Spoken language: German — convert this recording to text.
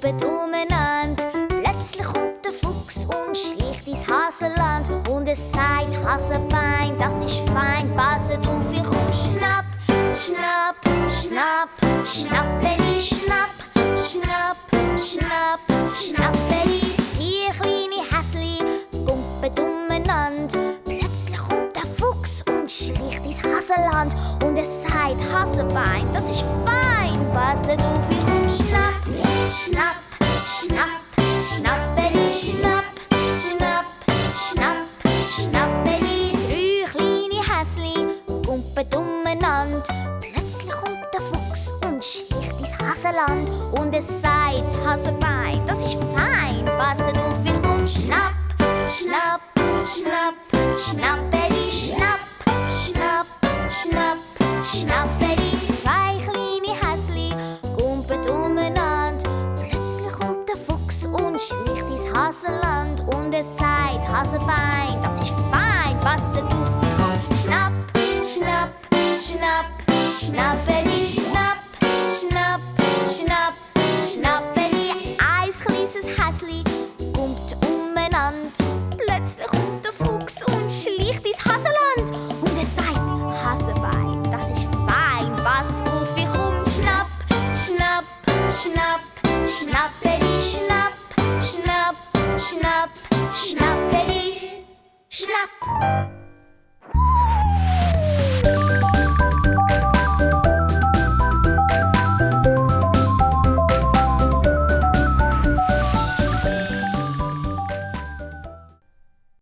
gumped umenand. Plötzlich kommt der Fuchs und schlycht ins Haseland. Und es sagt Hasebei, das ist fein, passet auf, ich komm. Schnapp, schnapp, schnapp, schnappedi, schnapp, schnapp, schnapp, schnappedi. Vier kleine Häsli, gumped umenand. Plötzlich kommt der Fuchs und schlycht ins Haseland. Und es sagt Hasebei, das ist fein, passet auf, ich komm. Schnapp, schnapp, schnapp, schnappedi, schnapp, schnapp, schnapp, schnappedi. Drei kleine Häsli, gumped umenand. Plötzlich kommt der Fuchs und schlycht ins Haseland. Und es sagt Hasebei, das ist fein, passet auf, ich komm. Schnapp, schnapp, schnapp, schnappedi, schnapp, schnapp, schnapp, schnappedi. Zwei kleine Häsli, gumped umenand. Plötzlich kommt der Fuchs und schlycht ins Haseland. Und es sagt Hasebei, das ist fein, passet auf, ich komm. Schnapp, schnapp, schnapp, schnappedi, schnapp, schnapp, schnapp, schnappedi. Eins kleines Häsli, gumped umenand. Plötzlich kommt der Fuchs und schlycht ins Haseland. Und es sagt Hasebei, das ist fein, pass auf, ich komm. Schnapp, schnapp, schnapp, schnappedi, schnapp, schnapp, schnapp, schnappedi, schnapp.